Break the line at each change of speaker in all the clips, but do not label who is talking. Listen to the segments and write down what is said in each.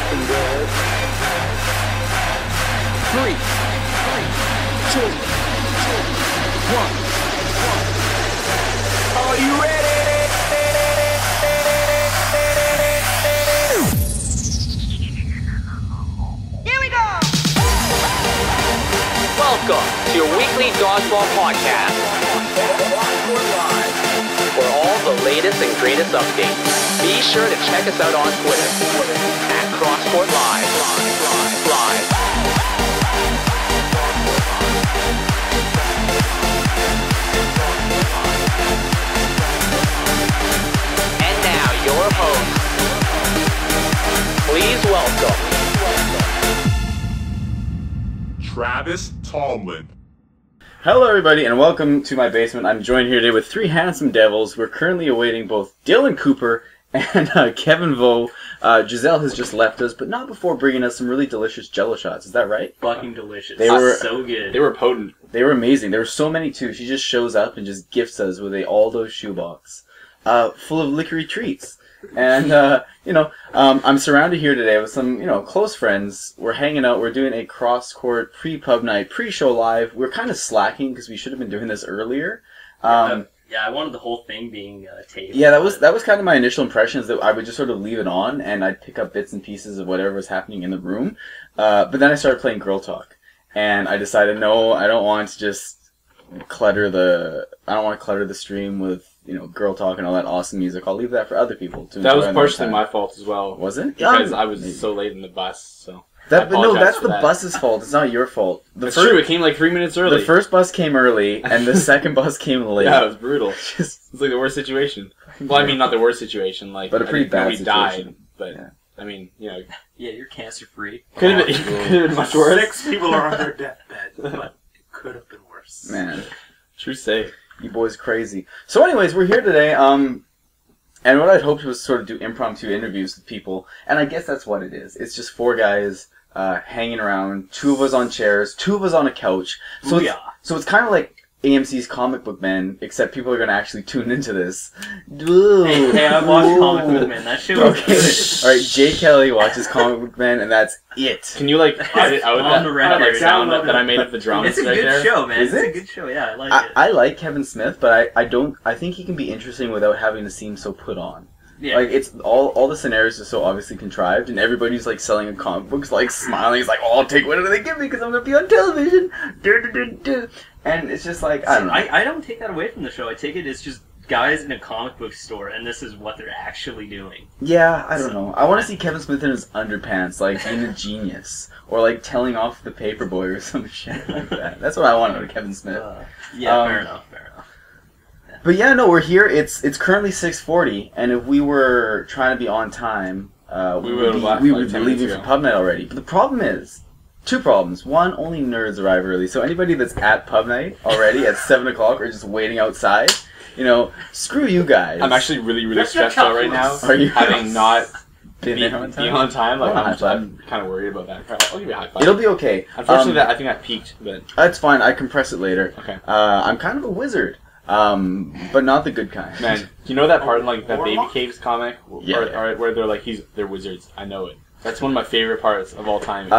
looking good. 3, 2, 1. Are you ready?
Here we go!
Welcome to your weekly dodgeball podcast, for all the latest and greatest updates. Be sure to check us out on Twitter at Crosscourt Live. And now your host. Please welcome
Travis Tomlin.
Hello everybody and welcome to my basement. I'm joined here today with three handsome devils. We're currently awaiting both Dylan Cooper and Kevin Vo. Giselle has just left us, but not before bringing us some really delicious Jello shots. Is that right?
Fucking delicious.
They were
so good.
They were potent. They were amazing. There were so many too. She just shows up and just gifts us with a Aldo shoebox full of licorice treats. And, I'm surrounded here today with some, close friends. We're hanging out. We're doing a Crosscourt pre-Pubnight, pre-show live. We're kind of slacking because we should have been doing this earlier.
I wanted the whole thing being taped.
Yeah, that was kind of my initial impression, is that I would just sort of leave it on and I'd pick up bits and pieces of whatever was happening in the room. But then I started playing Girl Talk. And I decided, no, I don't want to just clutter the stream with Girl Talk and all that awesome music. I'll leave that for other people to enjoy.
That was partially my fault as well.
Was it?
Because I was so late in the bus, so...
That's the bus's fault. It's not your fault.
It's true, it came like 3 minutes early.
The first bus came early, and the second bus came late.
Yeah, it was brutal. It's like the worst situation. Well, I mean, not the worst situation,
but a pretty bad situation.
Died, but, yeah. I mean,
Yeah, you're cancer-free.
Could have been much worse.
6 people are on their deathbed, but it could have been worse.
Man.
True say.
You boys crazy. So anyways, we're here today, and what I'd hoped was sort of do impromptu interviews with people, and I guess that's what it is. It's just four guys hanging around, two of us on chairs, two of us on a couch. So it's kind of like AMC's Comic Book Men, except people are going to actually tune into this.
Hey, I watched Comic Book Men. That shit was good.
Alright, Jay Kelly watches Comic Book Men, and that's it.
Can you, edit out that sound that I made of the drums?
It's a good show, man. It's a good show, yeah, I like it.
I like Kevin Smith, but I think he can be interesting without having to seem so put on. Yeah. It's all the scenarios are so obviously contrived, and everybody's selling a comic books, smiling. He's like, "Oh, I'll take whatever they give me because I'm gonna be on television." And it's just I don't know.
I don't take that away from the show. I take it's just guys in a comic book store, and this is what they're actually doing.
Yeah, I don't know. I want to see Kevin Smith in his underpants, being a genius, or telling off the paperboy or some shit like that. That's what I want out of Kevin Smith.
Fair enough.
But yeah, no, we're here. It's currently 6:40, and if we were trying to be on time, we would be leaving for Pubnight already. But the problem is, two problems. One, only nerds arrive early. So anybody that's at Pubnight already at 7 o'clock or just waiting outside, screw you guys.
I'm actually really stressed out right now.
Are you?
Having not
been on
time. I'm kind of worried about that. I'll give you a high five.
It'll be okay.
Unfortunately, I think I peaked, but...
That's fine. I compress it later.
Okay.
I'm kind of a wizard. But not the good kind.
Man, you know that part in that Baby Caves comic?
Yeah.
Where they're wizards. I know it. That's one of my favorite parts of all time.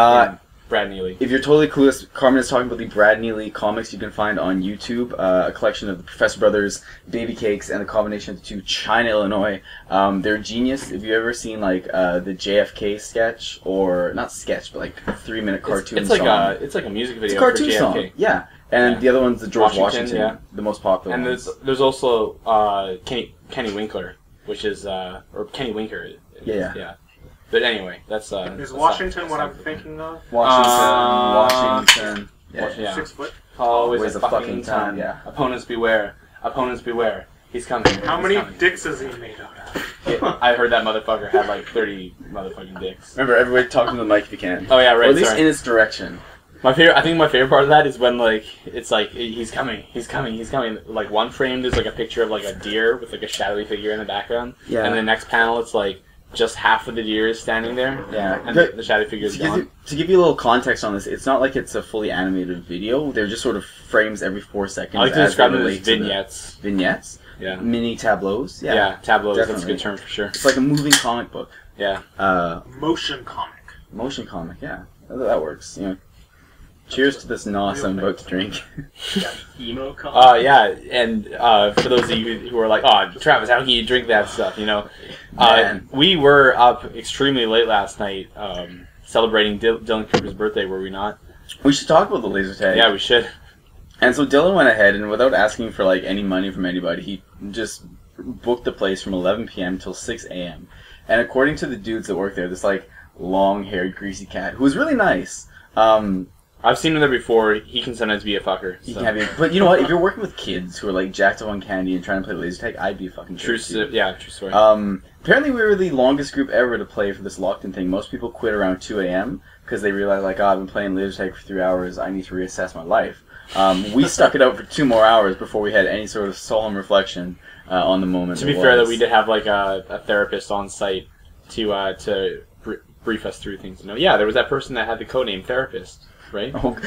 Brad Neely.
If you're totally clueless, Carmine is talking about the Brad Neely comics you can find on YouTube, a collection of the Professor Brothers, Baby Cakes, and the combination of the two, China, Illinois. They're genius. If you've ever seen the JFK sketch, or not sketch, but a 3-minute cartoon song.
It's like a music video.
It's a cartoon
for JFK.
Song. Yeah. And the other one's the George Washington, the most popular.
And there's also Kenny Winkler, which is or Kenny Winker. Yeah. But anyway, that's
is Washington what I'm thinking of?
Washington.
Yeah.
6 foot.
Always a fucking time.
Yeah.
Opponents beware. Opponents beware. He's coming.
How many dicks is he made out of?
I heard that motherfucker had 30 motherfucking dicks.
Remember, everybody talk to the mic if you can.
Oh yeah, right.
Or at least in its direction.
I think my favorite part of that is when it's he's coming. One frame there's a picture of a deer with a shadowy figure in the background.
Yeah.
And the next panel it's just half of the deer is standing there.
Yeah.
And the shadowy figure is gone.
To give you a little context on this, it's not like it's a fully animated video. They're just sort of frames every 4 seconds.
I like to describe them as vignettes.
Vignettes?
Yeah.
Mini tableaus?
Yeah, tableaus.
Definitely.
That's a good term for sure.
It's like a moving comic book.
Yeah.
Motion comics.
Motion comic, yeah. That works. You know. Cheers to this nos I'm about to drink.
Emo comic.
Yeah, and for those of you who are like, oh, Travis, how can you drink that stuff, you know? We were up extremely late last night celebrating Dylan Cooper's birthday, were we not?
We should talk about the laser tag.
Yeah, we should.
And so Dylan went ahead, and without asking for like any money from anybody, he just booked the place from 11 p.m. till 6 a.m. And according to the dudes that work there, this like long-haired, greasy cat who was really nice.
I've seen him there before. He can sometimes be a fucker.
He
So.
can be, but you know what? If you're working with kids who are like jacked up on candy and trying to play laser tag, I'd be a fucking
True
jerk, too.
Yeah, true story.
Apparently we were the longest group ever to play for this locked-in thing. Most people quit around 2 a.m. because they realized, like, oh, I've been playing laser tag for 3 hours. I need to reassess my life. We stuck it out for 2 more hours before we had any sort of solemn reflection on the moment.
To be fair, though, we did have like a therapist on site to brief us through things. You know, yeah, there was that person that had the codename therapist. Right?
Oh,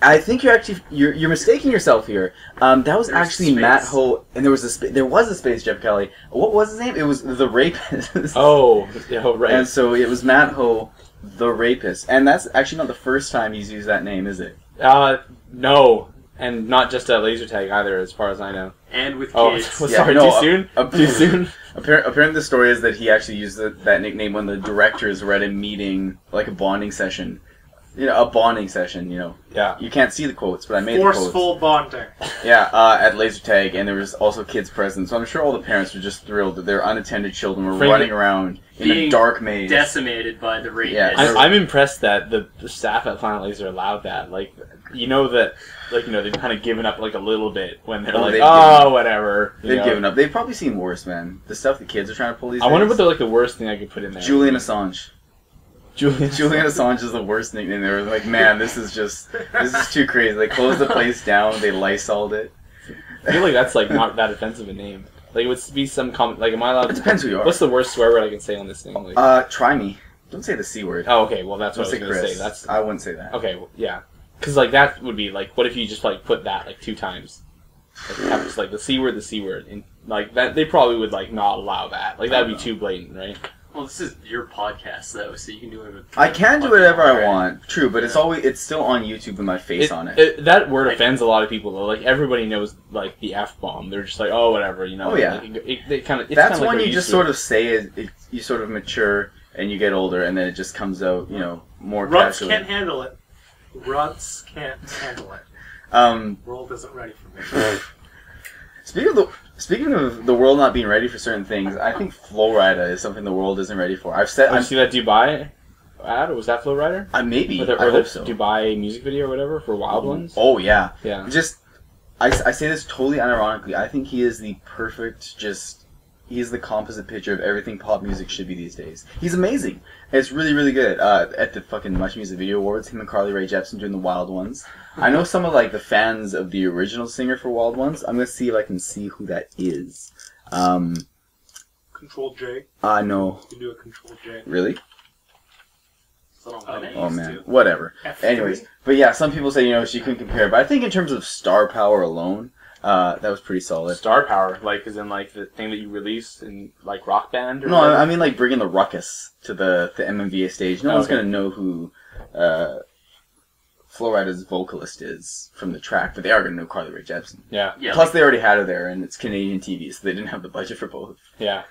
I think you're mistaking yourself here. That was actually space. Matt Ho, and there was a space Jeff Kelly. What was his name? It was the rapist.
Oh, right.
And so it was Matt Ho, the rapist, and that's actually not the first time he's used that name, is it?
No, and not just at laser tag either, as far as I know.
And with
kids.
Sorry,
too soon. Too soon.
Apparently, the story is that he actually used that nickname when the directors were at a meeting, like a bonding session. You know, a bonding session, you know.
Yeah.
You can't see the quotes, but I made the quotes.
Forceful bonding.
Yeah, at laser tag, and there was also kids present, so I'm sure all the parents were just thrilled that their unattended children were running around in a dark maze.
Decimated by the rapist.
Yeah,
I'm impressed that the staff at Planet Laser allowed that. Like, you know that, like, you know, they've kind of given up, like, a little bit when they're whatever.
They've given up. They've probably seen worse, man. The stuff the kids are trying to pull these days.
I wonder what the worst thing I could put in there.
Julian Assange.
Julian
Assange is the worst nickname. They were like, man, this is too crazy. They closed the place down. They Lysoled it.
I feel like that's like not that offensive a name. Like it would be some comment. Like, am I allowed?
It depends who you are.
What's the worst swear word I can say on this thing? Like,
try me. Don't say the C word.
Oh, okay. Well, that's what I was gonna
Chris.
say.
I wouldn't say that.
Okay. Well, yeah. Because like that would be like, what if you just like put that like 2 times? Like, have just like the C word, and like that they probably would like not allow that. Like that'd be too blatant, right?
Well, this is your podcast, though, so you can do whatever.
I can do whatever I want. True, but it's still on YouTube with my face on it.
That word offends a lot of people, though. Like everybody knows, like the F-bomb. They're just like, oh, whatever, you know.
Oh yeah.
Like,
That's one you just sort of say. You sort of mature and you get older, and then it just comes out, you know, more
Ruts
casually.
can't handle it. Ruts can't handle it. World isn't ready for me.
Speaking of the world not being ready for certain things, I think Flowrider is something the world isn't ready for.
I've seen that Dubai ad, or was that Flowrider?
Maybe.
I hope so. Dubai music video or whatever for Wild Ones?
Oh, yeah.
Yeah.
I say this totally unironically. I think he is the perfect, he is the composite picture of everything pop music should be these days. He's amazing. It's really, really good. At the fucking Much Music Video Awards, him and Carly Rae Jepsen doing the Wild Ones. I know some of like the fans of the original singer for Wild Ones. I'm gonna see if I can see who that is.
Control J.
No.
You can do a Control J.
Really?
Oh
man, whatever.
F3.
Anyways, but yeah, some people say, you know, she couldn't compare, but I think in terms of star power alone, that was pretty solid.
Star power, like, as in, like, the thing that you release in, like, Rock Band? Or
no,
whatever?
I mean, like, bringing the ruckus to the MMVA stage. No one's going to know who Flowrider's vocalist is from the track, but they are going to know Carly Rae Jepsen.
Yeah.
Plus, they already had her there, and it's Canadian TV, so they didn't have the budget for both.
Yeah.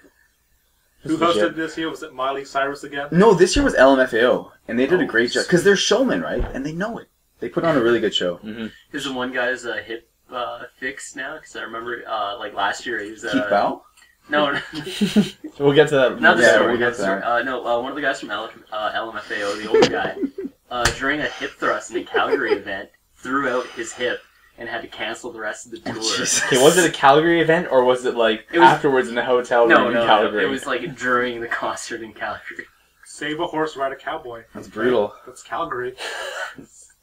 Who hosted this year? Was it Miley Cyrus again?
No, this year was LMFAO, and they did a great job, because they're showmen, right? And they know it. They put on a really good show.
Mm-hmm.
Is the one guy's hip fixed now? Because I remember, like, last year he was...
Keith Bow?
No.
We'll get to that.
Not the story.
We'll get to that.
One of the guys from LMFAO, the older guy, during a hip thrust in a Calgary event, threw out his hip and had to cancel the rest of the tour.
Okay, was it a Calgary event, or was it, like, afterwards in the hotel room in Calgary?
It was, like, during the concert in Calgary.
Save a horse, ride a cowboy.
That's brutal.
That's Calgary.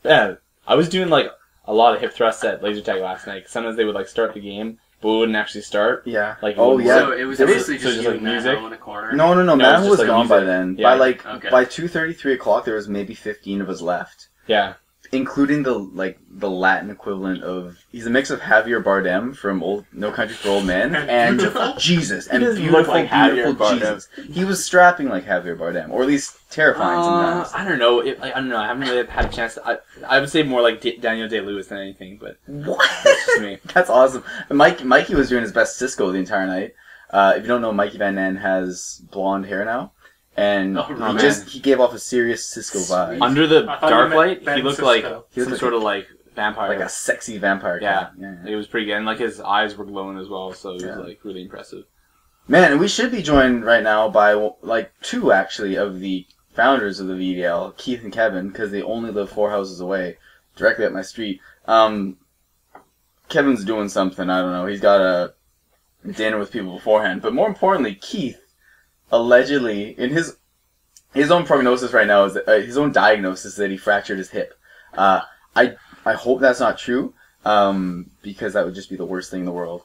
Yeah, I was doing, like, a lot of hip thrusts at laser tag last night. Sometimes they would, like, start the game, but it wouldn't actually start.
Yeah.
Like,
yeah.
So it was basically just
like music
in a corner.
No, Matt was
like
gone
music.
by then.
Yeah.
By 2:30, 3 o'clock, there was maybe 15 of us left.
Yeah.
including the Latin equivalent of, he's a mix of Javier Bardem from No Country for Old Men and Jesus, and beautiful,
like
beautiful Jesus. He was strapping like Javier Bardem, or at least terrifying sometimes.
I don't know. I don't know. I haven't really had a chance to. I would say more like Daniel Day-Lewis than anything, but
what?
That's just me.
That's awesome. Mikey was doing his best Cisco the entire night. If you don't know, Mikey Van Nan has blonde hair now. And he gave off a serious Cisco vibe.
Under the dark light, he looked like some sort of like vampire.
Like a sexy vampire.
Yeah. It was pretty good. And like his eyes were glowing as well, so it was like really impressive.
Man, and we should be joined right now by like two actually of the founders of the VDL, Keith and Kevin, because they only live 4 houses away, directly up my street. Kevin's doing something, I don't know. He's got a dinner with people beforehand. But more importantly, Keith, allegedly, in his own prognosis right now, is his own diagnosis that he fractured his hip. I hope that's not true, because that would just be the worst thing in the world.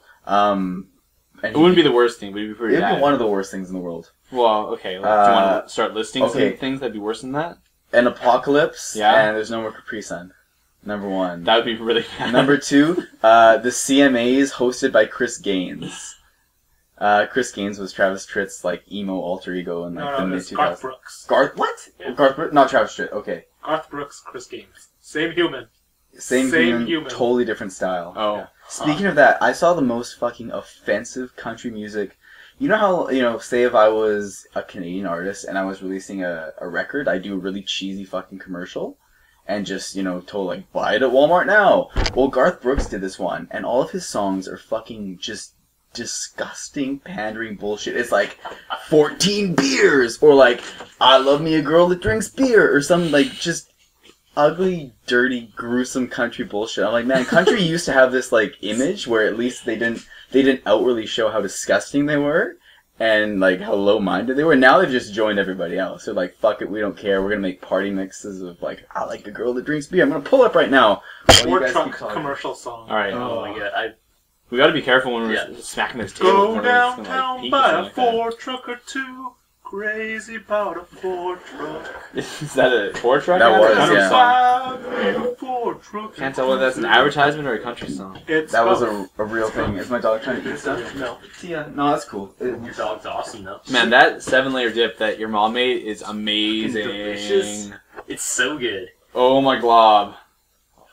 It wouldn't be the worst thing, but it'd be pretty bad.
It'd be one of the worst things in the world.
Well, okay. Do you want to start listing some things that'd be worse than that?
An apocalypse, and there's no more Capri Sun. Number 1.
That would be really bad.
Number 2, the CMAs hosted by Chris Gaines. Chris Gaines was Travis Tritt's like emo alter ego in like the mid-2000s.
Garth Brooks.
What? Yeah. Garth Brooks? Not Travis Tritt. Okay.
Garth Brooks, Chris Gaines. Same human.
Same human. Totally different style.
Oh. Yeah.
Speaking of that, I saw the most fucking offensive country music. You know how, say if I was a Canadian artist and I was releasing a record, I'd do a really cheesy fucking commercial and just, told like, buy it at Walmart now. Well, Garth Brooks did this one, and all of his songs are fucking just disgusting pandering bullshit. It's like 14 beers, or like I love me a girl that drinks beer, or some like just ugly, dirty, gruesome country bullshit. I'm like, man, country used to have this like image where at least they didn't outwardly show how disgusting they were and like how low-minded they were. Now they've just joined everybody else. They're like, fuck it, we don't care. We're gonna make party mixes of like, I like a girl that drinks beer. I'm gonna pull up right now.
Ford truck commercial song.
All right.
Oh my god,
we gotta be careful when we're smacking this table.
Go downtown, buy a Ford truck or two. Crazy about a Ford truck.
Is that a Ford truck?
That was,
yeah. Ford truck.
Can't tell whether that's an advertisement or a country song.
That was a real thing. Is my dog trying to eat stuff?
No.
Yeah. No, that's cool.
Your dog's awesome though.
Man, that 7-layer dip that your mom made is amazing.
Delicious. It's so good.
Oh my glob.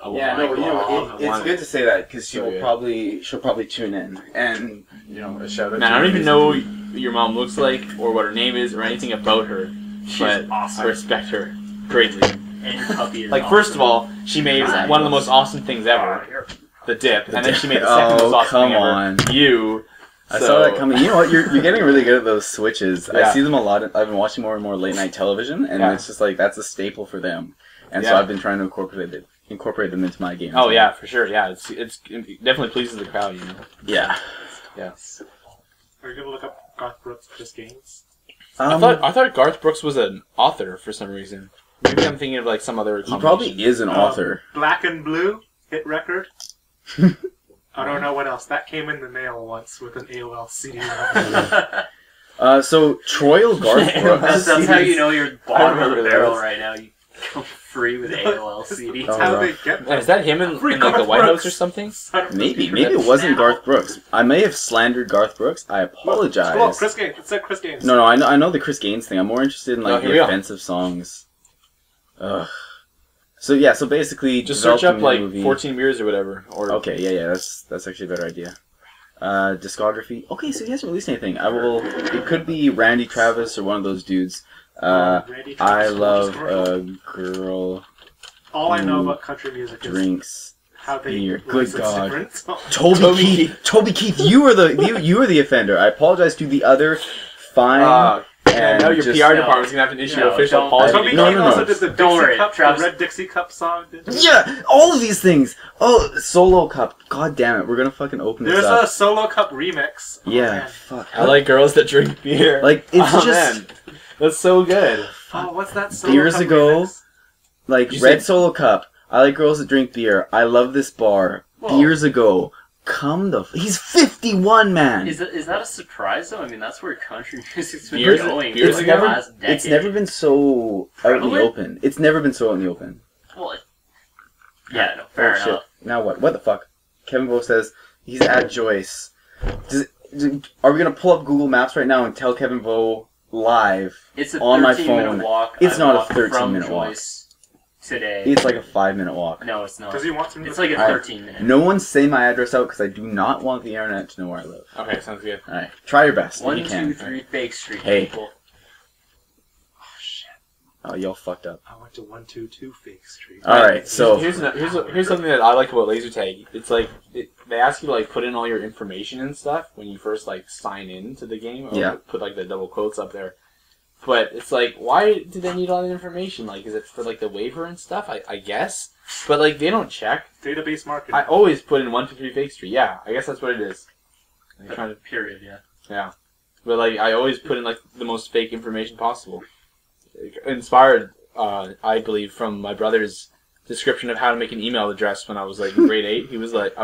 Yeah, no, it's good to say that because she'll probably tune in and a shout out.
Man, I don't even know what your mom looks like or what her name is or anything about her, but
awesome.
I respect her greatly.
And your puppy is
like
awesome.
First of all, she made one of the most awesome things ever, the dip, and then she made the second most awesome thing ever. You.
I saw that coming. You know what? You're getting really good at those switches.
Yeah.
I see them a lot. I've been watching more and more late night television, and it's just like that's a staple for them. And so I've been trying to incorporate them into my game.
Oh yeah, for sure. Yeah, it definitely pleases the crowd.
Yeah.
Yes.
Are you gonna look up Garth Brooks, Chris Gaines?
I thought Garth Brooks was an author for some reason. Maybe I'm thinking of like some other.
He probably is an author.
Black and Blue hit record. I don't know what else. That came in the mail once with an AOL CD.
So Troy Garth Brooks.
That's how you know you're bottom of the barrel right now. You go free with AOL CD.
That's how they get them.
Is that him in like the White House or something?
Maybe it wasn't Garth Brooks. I may have slandered Garth Brooks. I apologize.
Look, Chris Gaines. It said Chris Gaines.
No, I know the Chris Gaines thing. I'm more interested in like the offensive songs. Ugh. So basically,
just search up like 14 beers or whatever.
Okay, yeah, that's actually a better idea. Discography. Okay, so he hasn't released anything. It could be Randy Travis or one of those dudes. I love a girl.
All I know about country music
drinks
is how they
beer. Good God,
Toby
Keith, you are the offender. I apologize to the other fine.
And now your PR department's gonna have to issue official apology.
Toby Keith also did the Red Dixie Cup song.
Yeah, all of these things. Oh, Solo Cup. God damn it, we're gonna fucking open this up.
There's a Solo Cup remix.
Yeah, fuck.
I like girls that drink beer.
Like it's just.
Man. That's so good.
Oh, what's that Solo
Years
Cup
ago,
remix?
like Red Solo Cup. I like girls that drink beer. I love this bar. Whoa. Years ago. He's 51, man.
Is that a surprise though? I mean, that's where country music's been going.
It's never been so out in the open. It's never been so out in the open.
Well, Yeah, no, fair
shit.
enough.
Now what? What the fuck? Kevin Vo says he's at Joyce. Are we gonna pull up Google Maps right now and tell Kevin Vo live
It's a
on my
13-minute
phone?
walk.
It's
I
not a
walked
13-minute
from
walk.
Joyce today.
It's like a 5-minute walk.
No, it's not.
Does he want some?
It's like a 13-minute.
No one say my address out because I do not want the internet to know where I live.
Okay, sounds good.
All right, try your best. if
1,
you can.
2, 3 Fake Street,
Hey.
people.
Oh shit!
Oh, y'all fucked up.
I went to 122 Fake Street.
All right, so
here's something that I like about laser tag. It's like they ask you to like put in all your information and stuff when you first like sign in to the game. Or
Yeah.
Put like the double quotes up there. But it's like, why do they need all the information? Like, is it for like the waiver and stuff? I guess. But like, they don't check.
Database marketing.
I always put in 123 Fake Street. Yeah, I guess that's what it is. I'm trying to,
Period, yeah.
yeah. But like, I always put in like the most fake information possible. Inspired, I believe, from my brother's description of how to make an email address when I was like in grade 8. He was like, I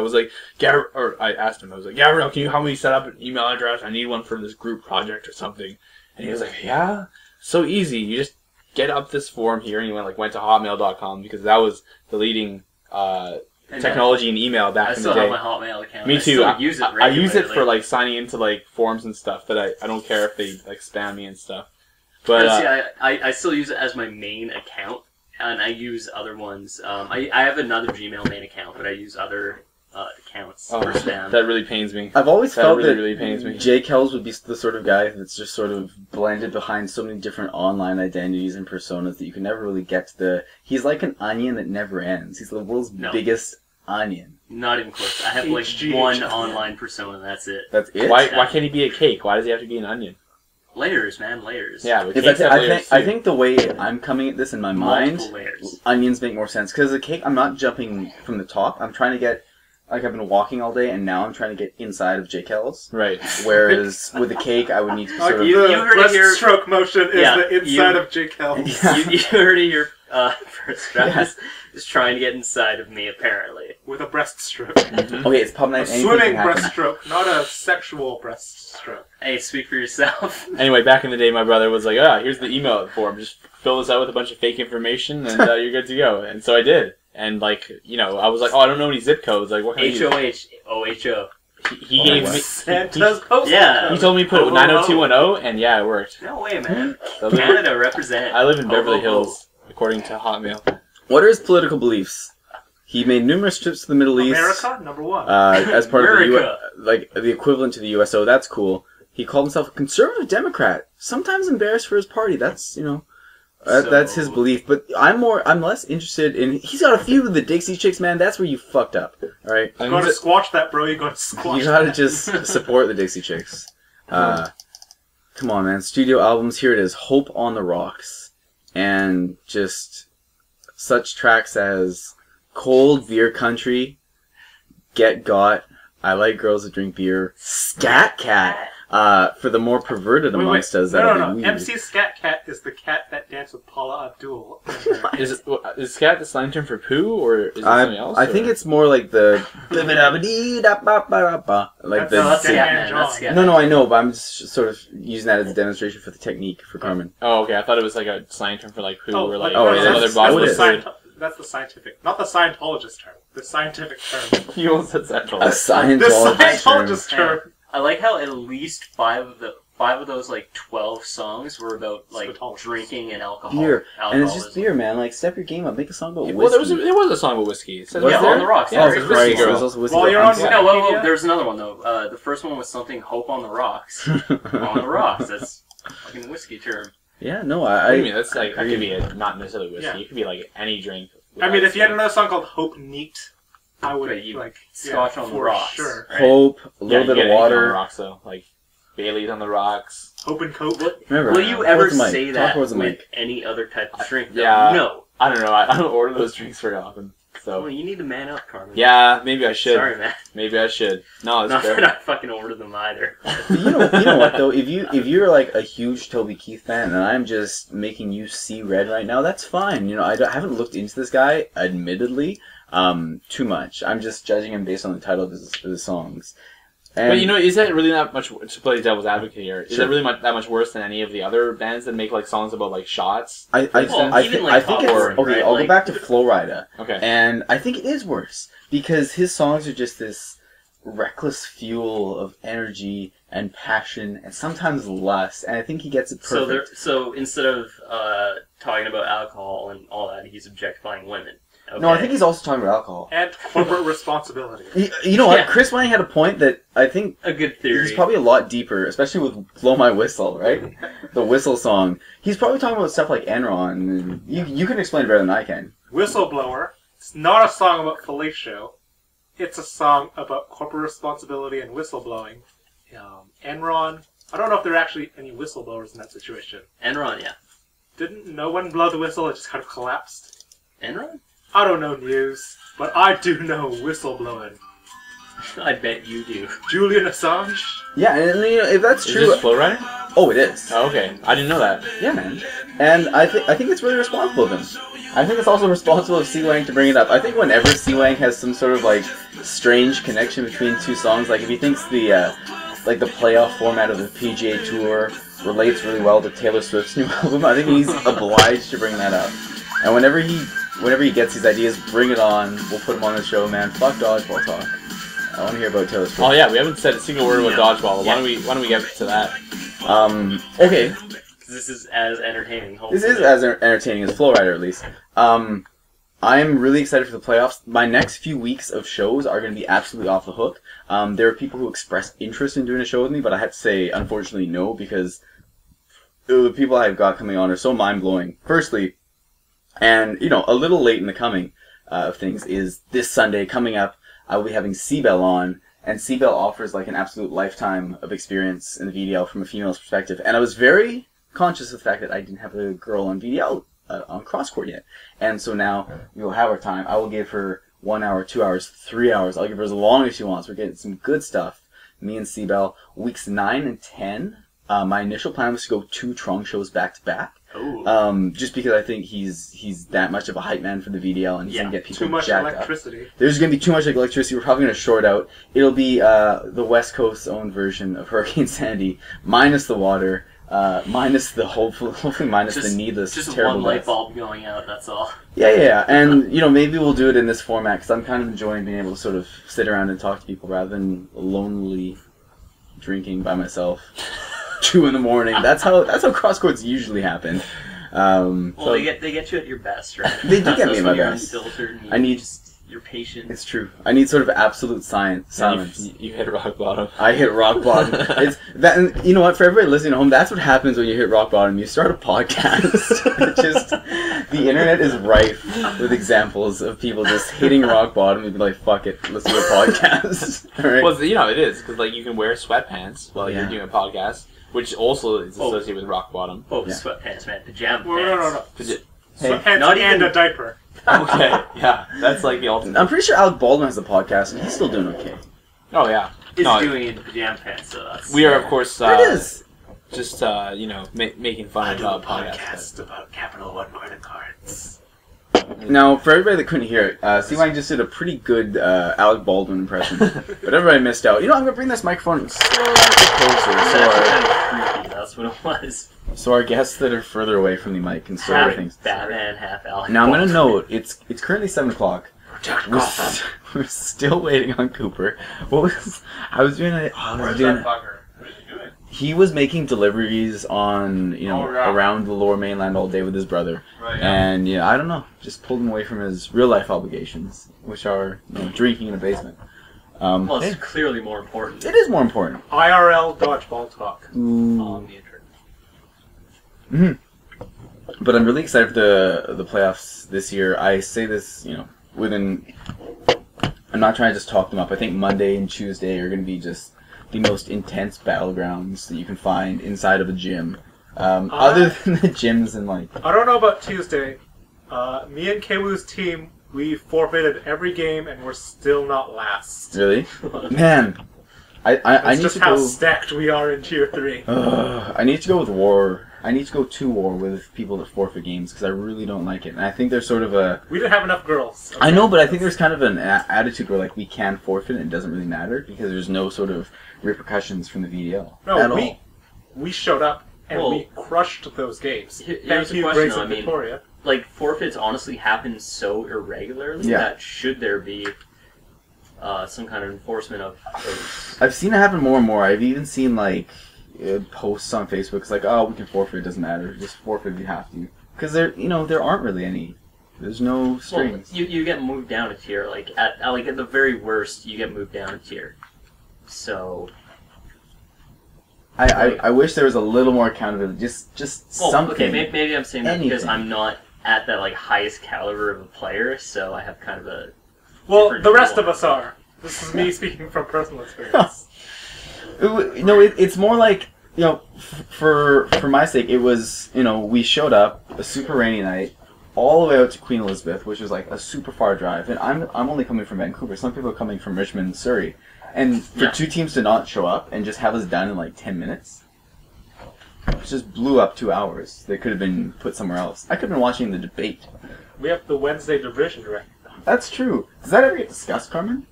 asked him, I was like, Gabriel, can you help me set up an email address? I need one for this group project or something. And he was like, yeah, so easy. You just get up this form here, and he went to hotmail.com because that was the leading technology in email back
I
in the
still
day.
have my Hotmail account.
Me too.
I still use it
I use it
regularly.
for like signing into like forms and stuff that I don't care if they like spam me and stuff. But
See, I still use it as my main account, and I use other ones. I have another Gmail main account, but I use other accounts for spam.
that really pains me.
I've always
That
felt
really,
that
really pains me.
Jay Kells would be the sort of guy that's just sort of blended behind so many different online identities and personas that you can never really get to the... He's like an onion that never ends. He's the world's biggest onion.
Not even close. I have like
HG.
one online persona, that's it.
That's it?
Why can't he be a cake? Why does he have to be an onion?
Layers, man, layers.
Yeah, but
It's
cakes have
I
layers
think I
too.
think the way I'm coming at this in my mind,
Multiple layers.
onions make more sense. Because the cake, I'm not jumping from the top. I'm trying to get... Like, I've been walking all day, and now I'm trying to get inside of Jay Kells.
Right.
Whereas with the cake, I would need to sort of...
you heard it here-
breaststroke motion is the inside of Jake Hill.
You heard it here first. Travis is trying to get inside of me, apparently.
With a breaststroke.
Okay, it's Pubnight.
A
Anything
swimming
can happen.
breaststroke, not a sexual breaststroke.
Hey, speak for yourself.
Anyway, back in the day, my brother was like, here's the email form. Just fill this out with a bunch of fake information, and you're good to go. And so I did. And, like, I was like, I don't know any zip codes. Like, what can I use?
HOH.
He gave me...
Santa's postal
Yeah.
code.
He told me to put 90210, and yeah, it worked.
No way, man.
So
Canada represent.
I live in Beverly
Oh.
Hills, according to Hotmail.
What are his political beliefs? He made numerous trips to the Middle East.
America, number one.
As part of the
America.
like the equivalent to the USO. That's cool. He called himself a conservative Democrat. Sometimes embarrassed for his party. That's that's his belief. But I'm less interested in. He's got a few of the Dixie Chicks, man. That's where you fucked up. All right,
You gotta squash that, bro. You gotta squash
you gotta
that.
just support the Dixie Chicks. Come on, man. Studio albums. Here it is. Hope on the Rocks, and just such tracks as Cold Beer Country, Get Got, I Like Girls That Drink Beer, Scat Cat. For the more perverted amongst us, that'll be
No.
weird.
MC Scat Cat is the cat that danced with Paula Abdul.
Is scat the slang term for poo, or is it something else?
I think it's more like the like
That's
the.
Scatman.
That's Scatman.
No, I know, but I'm just sort of using that as a demonstration for the technique for Carmen.
Oh, okay. I thought it was like a slang term for like poo, or like
oh, yeah,
other
that's-
body
that's
fluid.
That's the scientific, not the Scientologist term. The scientific term.
You almost said central.
A
The
Scientologist term.
Scientologist term.
I like how at least five of those like 12 songs were about like
Scatologist.
drinking and alcohol.
Beer, and it's just
alcoholism.
beer, man. Like, step your game up. Make a song about whiskey.
Well, there was a song about whiskey. It said,
Was
Yeah,
there?
on the rocks.
Yeah,
Yeah,
it's
there's
Whiskey
Right,
Girl.
there's also whiskey
While
girl.
you're
I'm
on
sorry.
No, well,
Wikipedia?
there's another one though. The first one was something "Hope on the Rocks." On the rocks. That's a fucking whiskey term.
Yeah, no,
What do you mean? That's like that
agree.
could be not necessarily whiskey.
Yeah.
It could be like any drink.
I mean, if you had another song called Hope Neat, I would
Right, you-
like
Scotch on the
for
rocks.
Sure.
Right?
Hope, a
Yeah,
little
you
bit
get
of
anything on the
water.
rocks though, like Bailey's on the rocks.
Hope and Cope.
Remember,
Will you ever
towards the mic.
say
Talk
that
towards the
with
mic.
any other type of drink? though?
Yeah.
No.
I don't know. I don't order those drinks very often.
Well,
So
you need to man up, Carmen.
yeah, maybe I should.
Sorry, man.
Maybe I should. No,
Not
it's fair.
that I fucking order them either.
But you know what though? If you're like a huge Toby Keith fan, and I'm just making you see red right now, that's fine. You know, I haven't looked into this guy, admittedly, too much. I'm just judging him based on the title of his songs. And
But you know, is that really that much to play devil's advocate here? Is
Sure.
that really that much worse than any of the other bands that make like songs about like shots?
I
even
think
like
it's
Popcorn,
okay.
right?
I'll
Like-
go back to Flowrider,
Okay.
and I think it is worse because his songs are just this reckless fuel of energy and passion, and sometimes lust. And I think he gets it perfect.
So instead of talking about alcohol and all that, he's objectifying women. Okay.
No, I think he's also talking about alcohol.
And corporate responsibility.
You know what?
Yeah.
Chris Wang had a point that I think
a good theory.
he's probably a lot deeper, especially with "Blow My Whistle," right? The whistle song. He's probably talking about stuff like Enron. And you can explain it better than I can.
Whistleblower. It's not a song about fellatio. It's a song about corporate responsibility and whistleblowing. Enron. I don't know if there are actually any whistleblowers in that situation.
Enron, yeah.
Didn't no one blow the whistle? It just kind of collapsed.
Enron?
I don't know news, but I do know whistleblowing.
I bet you do.
Julian Assange.
Yeah, and you know, if that's
Is
true,
this Flowrider?
oh, it is.
Oh, okay. I didn't know that.
Yeah, man. And I think it's really responsible of him. I think it's also responsible of C-Wang to bring it up. I think whenever C-Wang has some sort of like strange connection between two songs, like if he thinks the like the playoff format of the PGA Tour relates really well to Taylor Swift's new album, I think he's obliged to bring that up. And whenever he gets these ideas, bring it on. We'll put him on the show, man. Fuck dodgeball talk. I want to hear about Taylor Swift.
Oh yeah, we haven't said a single word about dodgeball.
Yeah.
Why don't we get to that?
Okay.
This is as entertaining. Hopefully.
This is as entertaining as Flowrider, at least. I'm really excited for the playoffs. My next few weeks of shows are going to be absolutely off the hook. There are people who expressed interest in doing a show with me, but I had to say, unfortunately, no, because the people I've got coming on are so mind-blowing. Firstly, and, you know, a little late in the coming of things, is this Sunday coming up, I will be having C-Bell on, and C-Bell offers, like, an absolute lifetime of experience in the VDL from a female's perspective. And I was very conscious of the fact that I didn't have a girl on VDL on Crosscourt yet. And so now we will have our time. I will give her 1 hour, 2 hours, 3 hours. I'll give her as long as she wants. We're getting some good stuff. Me and C-Bell. Weeks 9 and 10, my initial plan was to go 2 Trong shows back to back.
Ooh.
Just because I think he's that much of a hype man for the VDL, and he's going to get people
Too much
jacked
electricity.
up. There's going to be too much electricity. We're probably going to short out. It'll be the West Coast's own version of Hurricane Sandy, minus the water, minus the hopefully minus the needless
Just
terrible
one light
deaths.
bulb going out, that's all.
Yeah, and you know, maybe we'll do it in this format because I'm kind of enjoying being able to sort of sit around and talk to people rather than lonely drinking by myself. 2 in the morning. That's how crosscourts usually happen.
Well,
So
they get you at your best, right?
They do get me
That's
at my
when you're
best.
unfiltered and
I need-
you're patient.
it's true. I need sort of absolute silence.
You hit rock bottom.
I hit rock bottom. It's that, and you know what? For everybody listening at home, that's what happens when you hit rock bottom. You start a podcast. It just the internet is rife with examples of people just hitting rock bottom and be like, "Fuck it, let's do a podcast." All right.
Well, you know it is because like you can wear sweatpants while
Yeah.
you're doing a podcast, which also is associated with rock bottom.
Oh,
Yeah.
sweatpants, man. Pajama
No,
pants.
no.
Hey,
Sweatpants
not
and
even-
a diaper.
Okay, yeah, that's like the ultimate.
I'm pretty sure Alec Baldwin has a podcast, and he's still doing okay.
Oh yeah,
Is
no,
doing it in pajama pants, so that's...
we are of course
There it is.
just you know making fun of podcasts.
about Capital One credit cards.
Now, for everybody that couldn't hear it, C-Wang just did a pretty good Alec Baldwin impression, but everybody missed out. You know, I'm gonna bring this microphone slightly closer,
That's what it was.
so our guests that are further away from the mic can sort of
Half
things.
Batman, half Alec.
Now I'm gonna
Baldwin.
note it's currently 7 o'clock. We're still waiting on Cooper. What was I was doing? He was making deliveries on around the Lower Mainland all day with his brother, and I don't know, just pulled him away from his real life obligations, which are drinking in a basement.
Well, it's clearly more important
It is more important.
IRL dodgeball talk.
on the internet.
But I'm really excited for the playoffs this year. I say this, I'm not trying to just talk them up. I think Monday and Tuesday are going to be just the most intense battlegrounds that you can find inside of a gym. Other than the gyms and
I don't know about Tuesday. Me and Kewu's team, we forfeited every game and we're still not last.
Really? Man, I
That's
need
just
to
how
go.
stacked we are in Tier 3.
I need to go with war. I need to go to war with people that forfeit games because I really don't like it. And I think there's sort of a...
We didn't have enough girls. Okay.
I know, but I think there's kind of an attitude where like we can forfeit and it doesn't really matter because there's no sort of repercussions from the VDL at all.
We showed up and
Well,
we crushed those games.
Here's
Thank
the
you,
question,
Grace
though,
and
I mean-
Victoria.
Like, forfeits honestly happen so irregularly
Yeah.
that should there be some kind of enforcement of those.
I've seen it happen more and more. I've even seen like posts on Facebook. It's like, oh, we can forfeit. It doesn't matter. Just forfeit if you have to. Because there aren't really any. There's no strings.
Well, you get moved down a tier. Like at the very worst, you get moved down a tier. So.
I wish there was a little more accountability. Just something.
Okay, maybe I'm saying that because
Anything.
I'm not at that like highest caliber of a player, so I have kind of a.
Well,
different
the rest
view
of
on
us are. This is me speaking from personal experience.
It's more like, for my sake, it was, we showed up a super rainy night all the way out to Queen Elizabeth, which is like a super far drive, and I'm only coming from Vancouver. Some people are coming from Richmond, Surrey, and for two teams to not show up and just have us done in like 10 minutes, it just blew up 2 hours. They could have been put somewhere else. I could have been watching the debate.
We have the Wednesday division director.
That's true. Does that ever get discussed, Carmen?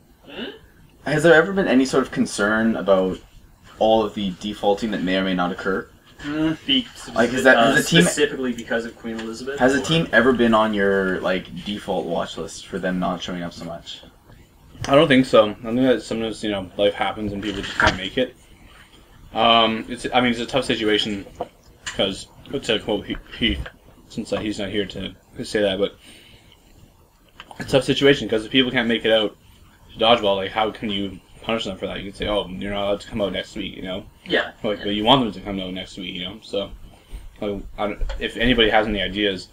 Has there ever been any sort of concern about all of the defaulting that may or may not occur? Like, has the team
specifically because of Queen Elizabeth?
Has a team ever been on your default watch list for them not showing up so much?
I don't think so. I think that sometimes life happens and people just can't make it. It's a tough situation because to quote Heath, since he's not here to say that, but it's a tough situation because if people can't make it out to dodgeball, like how can you punish them for that? You can say, oh, you're not allowed to come out next week,
Yeah.
But you want them to come out next week, So, if anybody has any ideas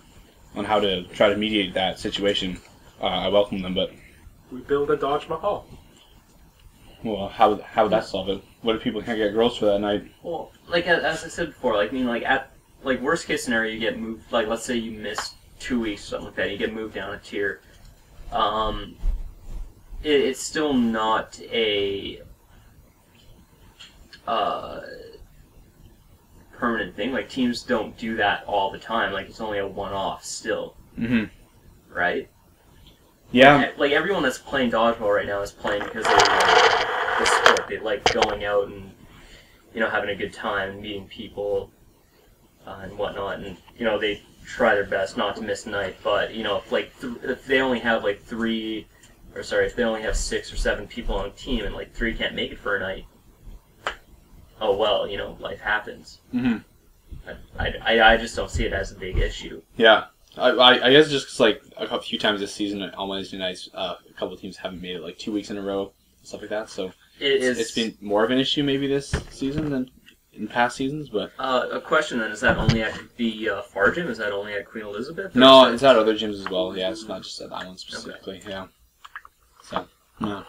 on how to try to mediate that situation, I welcome them. But
We build a Dodge Mahal.
well, how would that solve it? What if people can't get girls for that night?
Well, as I said before, at worst case scenario, you get moved. Like, let's say you miss 2 weeks, something like that. You get moved down a tier. It's still not a permanent thing. Like, teams don't do that all the time. Like, it's only a one-off still.
Mm-hmm.
Right?
Yeah.
Like, everyone that's playing dodgeball right now is playing because they like the sport. They like going out and, having a good time and meeting people and whatnot. And, they try their best not to miss a night. But, if they only have, if they only have 6 or 7 people on a team and, 3 can't make it for a night, oh, well, life happens.
Mm-hmm.
I just don't see it as a big issue.
Yeah. I guess just 'cause, a few times this season on Wednesday nights, a couple of teams haven't made it 2 weeks in a row, stuff like that. So it's been more of an issue maybe this season than in past seasons. But
a question then: is that only at the Far Gym? Is that only at Queen Elizabeth?
No, it's at other gyms as well. Yeah, it's not just at that one specifically. Okay. Yeah. So yeah.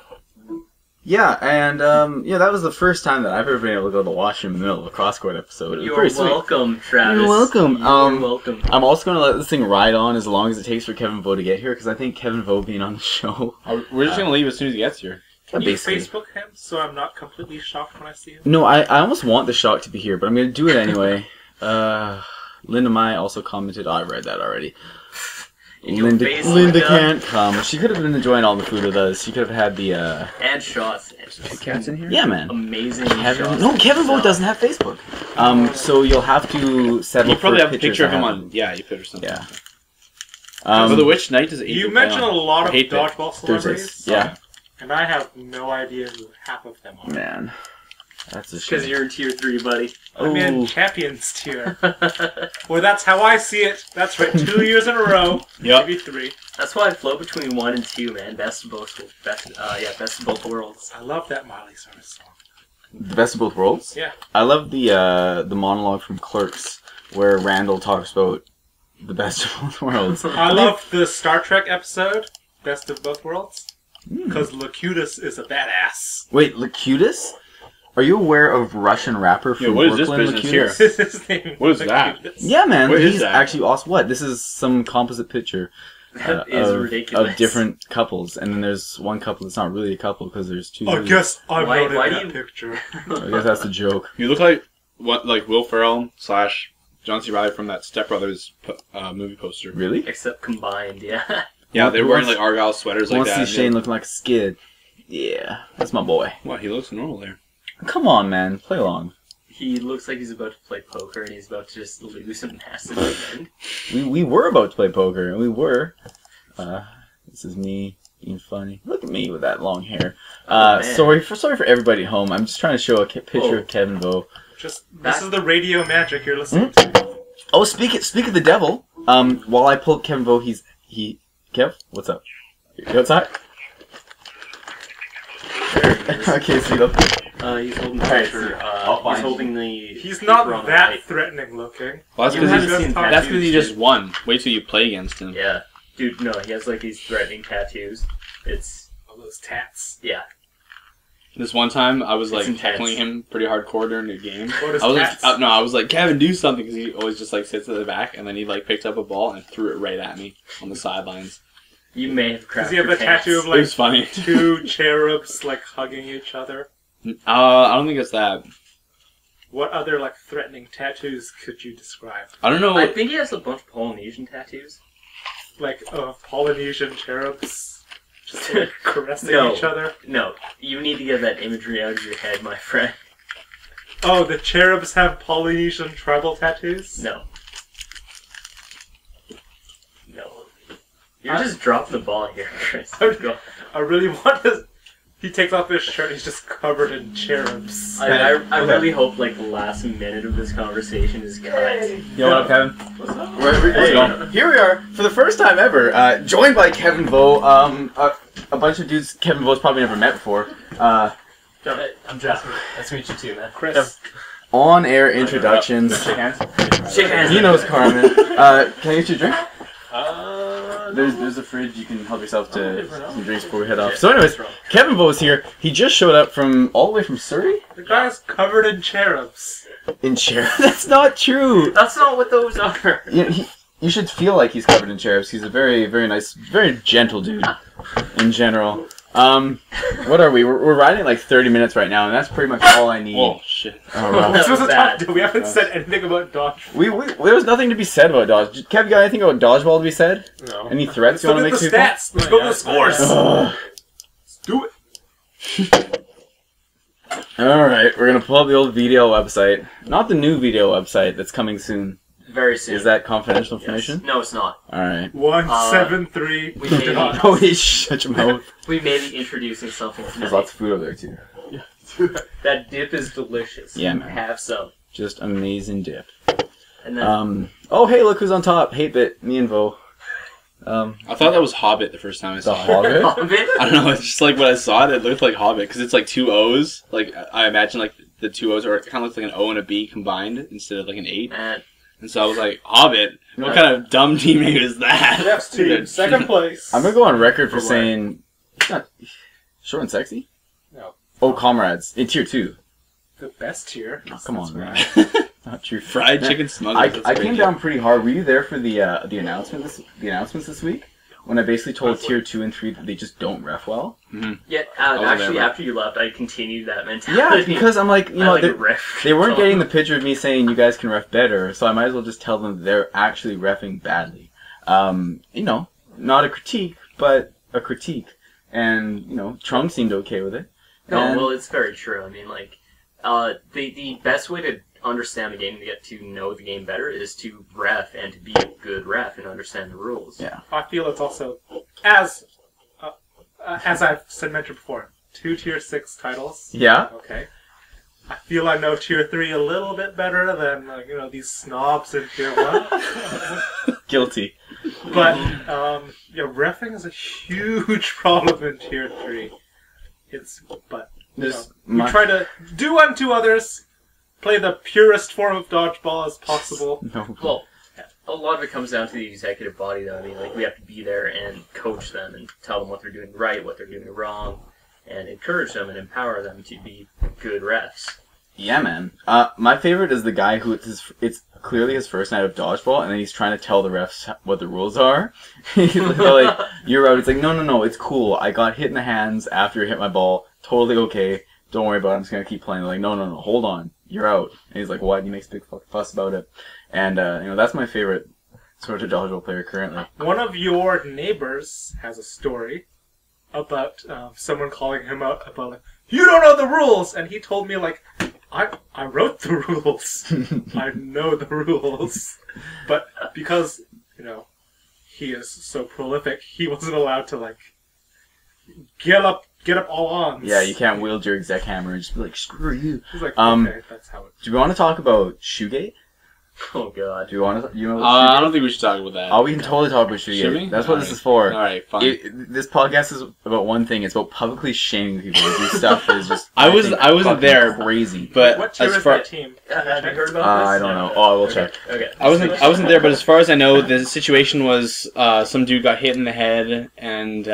Yeah, and that was the first time that I've ever been able to go to the washroom in the middle of a Crosscourt episode.
You're welcome, Travis.
You're welcome.
You're welcome.
I'm also going to let this thing ride on as long as it takes for Kevin Vo to get here, because I think Kevin Vo being on the show...
We're just going to leave as soon as he gets here.
Can you Facebook him so I'm not completely shocked when I see him?
No, I almost want the shock to be here, but I'm going to do it anyway. Linda Mai also commented... Oh, I read that already. Linda can't come. She could have been enjoying all the food with us. She could have had the...
And shots.
Cats in here? Yeah, man.
Amazing
shots. No, Kevin Vo doesn't have Facebook. So you'll have to settle
you probably
for
have a picture of him on... Yeah, you put or something.
Yeah.
Which night does April
You mentioned a lot of dodgeball celebrities.
Yeah.
And I have no idea who half of them are.
Man. That's a shame.
Because you're in Tier 3, buddy.
I'm in Champions Tier. Well, that's how I see it. That's right, 2 years in a row.
Yep.
Maybe 3.
That's why I float between 1 and 2, man. Best of both worlds.
I love that Miley Cyrus song.
The Best of Both Worlds?
Yeah.
I love the monologue from Clerks where Randall talks about the best of both worlds.
I love the Star Trek episode, Best of Both Worlds, because Locutus is a badass.
Wait, Locutus? Are you aware of Russian rapper from
what is
Brooklyn,
this business
Locutus?
here? What is that?
Yeah, man.
What is
he's
that?
actually awesome. What? This is some composite picture.
That is ridiculous.
Of different couples, and then there's one couple that's not really a couple because there's two.
I guess I'm
Why-
not in
why
that
do you-
picture.
I guess that's a joke.
You look like Will Ferrell / John C. Reilly from that Step Brothers movie poster.
Really?
Except combined, yeah.
Yeah, they were wearing
Wants-
like Argyle sweaters like
Want to
that.
see Shane looking like a skid? Yeah, that's my boy.
Well, he looks normal there.
Come on, man, play along.
He looks like he's about to play poker and he's about to just lose a massive event.
We were about to play poker, and we were. This is me being funny. Look at me with that long hair.
Man.
Sorry for everybody at home. I'm just trying to show a picture of Kevin Vo.
This is the radio magic you're listening to.
Oh, speak of the devil. While I pull up Kevin Vo, Kev, what's up? You outside? Okay, sweet.
He's holding the
Alright,
picture.
I'll find
He's holding the.
He's
paper on
not
the
that
right.
threatening looking.
Well, that's
You
because
haven't seen
that's because he
tattoos,
just won. Wait till you play against him.
Yeah, dude. No, he has like these threatening tattoos. It's
All those tats.
yeah.
This one time, I was like
It's intense.
tackling him pretty hardcore during the game.
What is
I was
tats?
like, I was like, Kevin, do something, because he always just like sits at the back, and then he like picked up a ball and threw it right at me on the sidelines.
You may have cracked
Does he have
your
a tattoo of
It
like
was funny.
two cherubs like hugging each other?
I don't think it's that.
What other like threatening tattoos could you describe?
I don't know.
I think he has a bunch of Polynesian tattoos.
Like Polynesian cherubs just like caressing
No.
each other?
No, you need to get that imagery out of your head, my friend.
Oh, the cherubs have Polynesian tribal tattoos?
No. No. You're just dropping the ball here, Chris. Go.
I really want to. He takes off his shirt. He's just covered in cherubs.
I really hope like the last minute of this conversation is cut.
Yo, what up, Kevin?
What's up?
Hey. Here we are, for the first time ever, joined by Kevin Vo. A bunch of dudes Kevin Vo's probably never met before.
I'm Jasper. Nice to meet you too, man.
Chris.
On-air introductions.
Shake hands.
Shake hands.
He knows Carmine. Can I get you a drink? There's a fridge. You can help yourself to some drinks before we head off. So anyways, Kevin Vo is here. He just showed up from all the way from Surrey?
The guy's covered in cherubs.
In chair. That's not true.
That's not what those are.
You should feel like he's covered in cherubs. He's a very, very nice, very gentle dude in general. What are we? We're riding like 30 minutes right now, and that's pretty much all I need.
Whoa, shit.
Oh, wow.
This was a
bad.
talk. We haven't said anything about dodge.
We there was nothing to be said about dodge. Kev, you got anything about dodgeball to be said?
No.
Any threats
Let's
you
look
want to
at
make
the
people?
stats. Let's go to the scores.
Ugh.
Let's do it.
All right, we're gonna pull up the old VDL website, not the new VDL website that's coming soon.
Very soon.
Is that confidential
Yes.
information?
No, it's not.
All right.
173.
we may be-
Oh, wait, shut your mouth.
We may be introducing something
There's
tonight.
lots of food over there too.
That dip is delicious.
Yeah, man.
Have some.
Just amazing dip.
And then
Oh, hey, look who's on top. Hate Bit, me and Vo.
I thought that was Hobbit the first time I
The
saw it.
Hobbit.
Hobbit?
I don't know. It's just like when I saw it, it looked like Hobbit because it's like two O's. Like I imagine like the two O's are kind of looks like an O and a B combined instead of like an 8.
And
And so I was like, Hobbit? What kind of dumb team name is that?
Jeff's team, second place.
I'm gonna go on record for
For what?
saying it's not short and sexy.
No.
Oh, comrades in tier 2.
The best tier.
Oh, come on, man. Not true.
Fried chicken smugglers.
I came down pretty hard. Were you there for the announcements this week? When I basically told tier 2 and 3 that they just don't ref well.
yet,
wasn't
actually,
there,
after you left, I continued that mentality.
Yeah, because I'm like, you know,
I like
they,
a ref.
they weren't getting the picture of me saying you guys can ref better, so I might as well just tell them they're actually refing badly. You know, not a critique, but a critique. And, you know, Trung seemed okay with it.
No,
And-
well, it's very true. I mean, like, the best way to understand the game, to get to know the game better, is to ref and to be a good ref and understand the rules.
Yeah.
I feel it's also, as I've mentioned before, 2 tier 6 titles.
Yeah?
Okay. I feel I know tier 3 a little bit better than these snobs in tier 1.
Guilty.
But reffing is a huge problem in tier 3. We try to do unto others, play the purest form of dodgeball as possible.
No.
Well, a lot of it comes down to the executive body, though. I mean, like, we have to be there and coach them and tell them what they're doing right, what they're doing wrong, and encourage them and empower them to be good refs.
Yeah, man. My favorite is the guy who it's clearly his first night of dodgeball, and then he's trying to tell the refs what the rules are. He's like, "You're out." It's like, no, it's cool. I got hit in the hands after I hit my ball. Totally okay. Don't worry about it. I'm just gonna keep playing. They're like, no, hold on. You're out. And he's like, what? And he makes a big fuss about it. And that's my favorite sort of dodgeball player currently.
One of your neighbors has a story about someone calling him out about like, you don't know the rules, and he told me like, I wrote the rules. I know the rules, but because he is so prolific, he wasn't allowed to like get up all on.
Yeah, you can't wield your exec hammer and just be like, screw you.
He's like, okay, that's how it.
Do we want to talk about Shoegate?
Oh god.
Do you want to?
I don't think we should talk about that.
Oh, we can totally talk about Shoegate.
Should we?
That's what this is for.
Alright, fine.
This podcast is about one thing. It's about publicly shaming people who do stuff that is just.
I wasn't there,
crazy.
But
What tier
as
is
far
that team?
Have you heard about this?
I don't know. Oh, I will check.
Okay.
I wasn't there, but as far as I know, the situation was some dude got hit in the head, and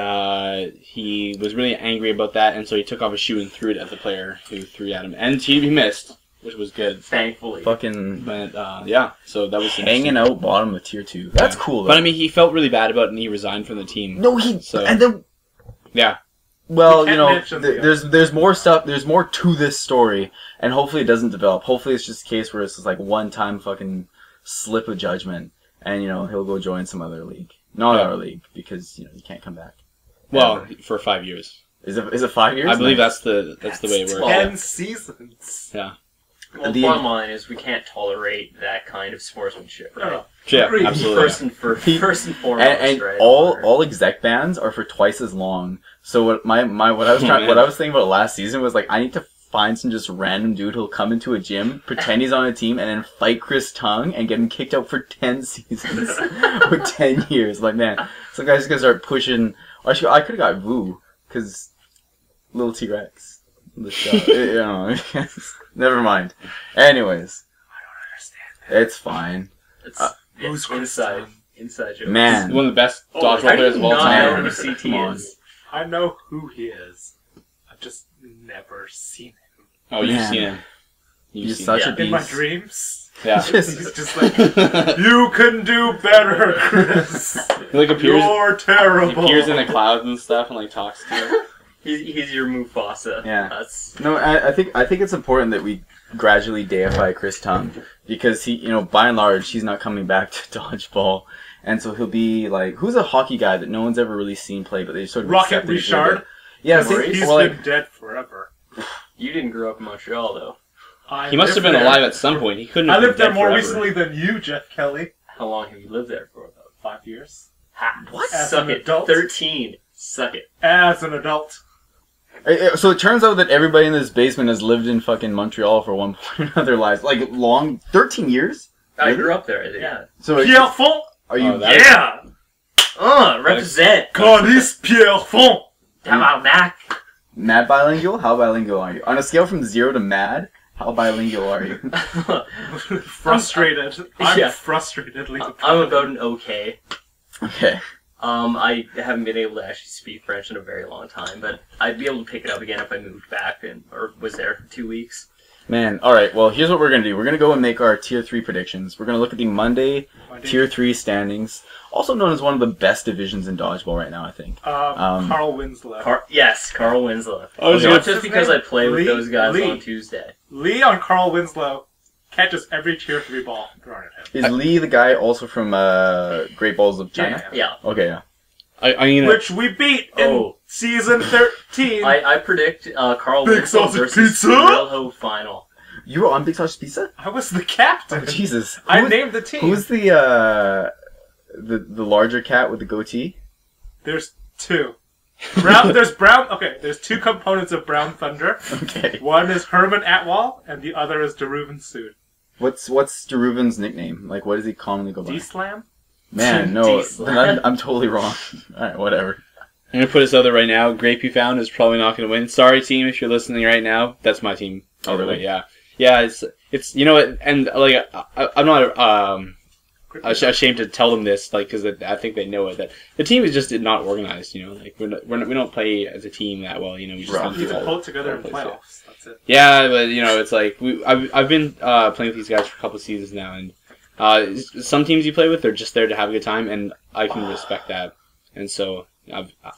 he was really angry about that, and so he took off his shoe and threw it at the player who threw it at him, and he missed, which was good.
Thankfully.
Fucking
But yeah, so that was
hanging out bottom of tier 2. That's cool. Though.
But I mean, he felt really bad about it, and he resigned from the team.
No, and then.
Yeah.
Well,
We can't mention
there's more stuff. There's more to this story, and hopefully it doesn't develop. Hopefully it's just a case where it's just like one-time fucking slip of judgment, and he'll go join some other league, not our league, because you can't come back.
Well, for 5 years.
Is it 5 years?
I believe
Nice.
that's the way it works.
10 seasons.
Yeah.
Well, the bottom line is we can't tolerate that kind of sportsmanship, right?
No.
Yeah,
Agreed.
absolutely.
First and foremost,
And
right?
all exec bans are for twice as long. So what I was thinking about last season was like, I need to find some just random dude who'll come into a gym, pretend he's on a team, and then fight Chris Tung and get him kicked out for 10 seasons or 10 years. Like, man, some guy's gonna start pushing. Actually, I could have got Vu because little T-Rex. Never mind. Anyways, I don't understand. It's fine.
It's inside joke.
Man,
One of the best
How
dodgeball
do you
players of all
not
time.
know who CT
Come on.
is?
I know who he is. I've just never seen him.
Oh, you've
Man.
seen him.
He's
seen
such
him.
a
In my
beast.
dreams,
Yeah.
he's just like, you can do better, Chris.
He like appears.
You're
He
terrible.
appears in the clouds and stuff and like talks to you.
He's your Mufasa.
Yeah.
That's
No, I think it's important that we gradually deify Chris Tung because he, by and large, he's not coming back to dodgeball, and so he'll be like, who's a hockey guy that no one's ever really seen play, but they sort of
Rocket
accept that he's really
Richard.
good? Yeah,
Maurice?
He's
well, like,
been dead forever.
you didn't grow up in Montreal though.
He must have been alive at some point. He couldn't
I
have
lived
been
there
dead
more
forever.
recently than you, Jeff Kelly.
How long have you lived there for though?
5 years.
Ha.
What? As
Suck
an
it.
adult?
13. Suck it.
As an adult.
So it turns out that everybody in this basement has lived in fucking Montreal for one point in their lives, like 13 years.
I
Really?
grew up there. Yeah.
So
Pierrefonds.
are you?
Oh, that-
Yeah.
Represent.
Calice Pierrefonds.
Come on, Mac.
Mad bilingual? How bilingual are you? On a scale from 0 to mad, how bilingual are you?
Frustrated. I'm
Yeah.
frustratedly.
I'm about an okay.
Okay.
I haven't been able to actually speak French in a very long time, but I'd be able to pick it up again if I moved back or was there for 2 weeks.
Man, alright, well, here's what we're going to do. We're going to go and make our Tier 3 predictions. We're going to look at the Monday Tier 3 standings, also known as one of the best divisions in dodgeball right now, I think.
Carl Winslow.
Yes, Carl Winslow.
Oh, is
Not
it-
just because I play with
Lee-
those guys
Lee.
on Tuesday.
Lee on Carl Winslow catches every Tier 3 ball thrown at him.
Is Lee the guy also from Great Balls of China?
Yeah.
Okay, yeah.
I mean,
Which we beat in season 13.
I predict Carl
Big
Winslow
sausage
versus
pizza?
Real final.
You were on Big Sausage Pizza?
I was the captain.
Oh, Jesus.
I named the team.
Who's the larger cat with the goatee?
There's 2. There's Brown. Okay, there's 2 components of Brown Thunder.
Okay.
One is Herman Atwal, and the other is Deruven Sood.
What's Deruven's nickname? Like, what does he commonly go by?
D-Slam?
Man, no.
D-Slam.
I'm totally wrong. Alright, whatever.
I'm gonna put this out there right now. Grape You Found is probably not gonna win. Sorry, team, if you're listening right now. That's my team.
Oh, really?
Yeah. Yeah. It's you know what, and like I'm not ashamed to tell them this, like, because I think they know it, that the team is just not organized. Like we don't play as a team that well. We just
Right.
kind of
You
do
can
all-
pull it together in
all plays, yeah.
playoffs. That's That's it.
Yeah, but it's like I've been playing with these guys for a couple of seasons now, and some teams you play with are just there to have a good time, and I can respect that. And so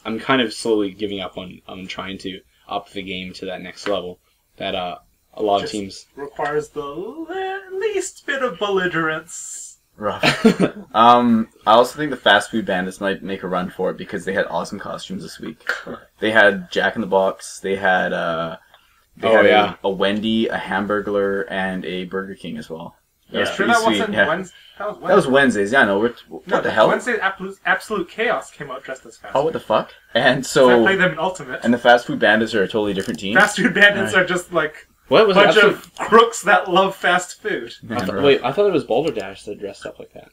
I'm kind of slowly giving up on trying to up the game to that next level that a lot of teams
requires the least bit of belligerence.
Rough. I also think the fast food bandits might make a run for it because they had awesome costumes this week. They had Jack in the Box. They had a Wendy, a Hamburglar, and a Burger King as well.
That was
Wednesdays. Yeah, I know. What the hell?
Wednesday, Absolute Chaos came out dressed as fast.
Oh, what the fuck? And so
I played them in Ultimate.
And the fast food bandits are a totally different team.
Fast food bandits are just like
what was
bunch of crooks that love fast food.
I thought it was Boulder Dash that dressed up like that.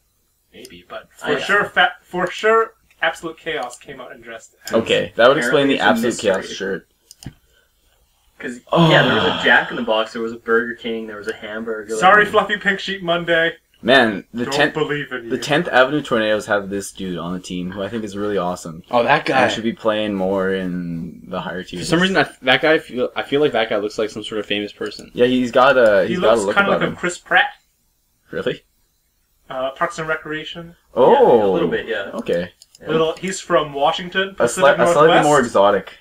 Maybe, but for sure, Absolute Chaos came out and dressed as.
Okay, that would explain the Absolute Chaos shirt.
Because there was a Jack in the Box, there was a Burger King, there was a hamburger.
Sorry, Fluffy Pink Sheep Monday.
Man,
Don't believe in you.
The 10th Avenue Tornadoes have this dude on the team who I think is really awesome.
Oh, that guy
should be playing more in the higher tiers.
For some reason, I feel like that guy looks like some sort of famous person.
Yeah, he looks kind
of like a Chris Pratt.
Really?
Parks and Recreation.
Oh,
yeah, a little bit, yeah.
Okay.
Yeah. He's from Washington,
a slightly more exotic.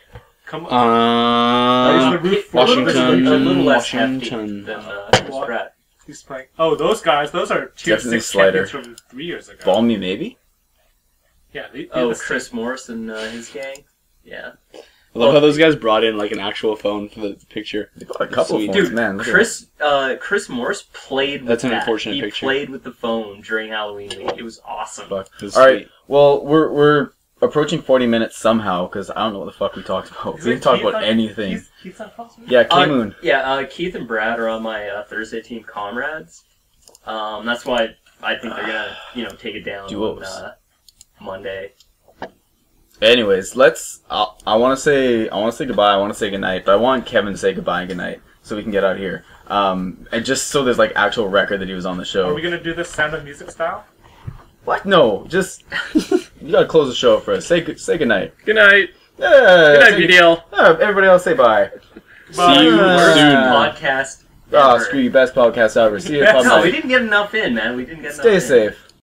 Come on.
Washington.
A little less hefty than Chris Pratt.
He's playing. Oh, those guys. Those are tier 6 champions from 3 years ago.
Balmy, maybe?
Yeah.
Chris Morris and his gang. Yeah.
I love how those guys brought in like an actual phone for the picture.
They brought a couple of phones,
dude,
man.
Chris Morris played with
That's an unfortunate
He
picture.
played with the phone during Halloween week. It was awesome.
All right. Well, we're approaching 40 minutes somehow because I don't know what the fuck we talked about. We didn't talk about anything.
Keith's not possible?
Yeah, K-Moon.
Keith and Brad are on my Thursday team comrades. That's why I think they're gonna take it down on Monday.
Anyways, I want to say goodbye. I want to say goodnight, but I want Kevin to say goodbye and goodnight so we can get out of here. And just so there's like actual record that he was on the show.
Are we gonna do this Sound of Music style?
What? No, just you gotta close the show for us. Say goodnight.
Good night.
Good
night, BDL.
Everybody else say bye.
Bye.
See you soon.
Podcast.
Screw you, best podcast ever. See you at Pubnight.
No, we didn't get enough in, man. We didn't get enough in.
Stay safe.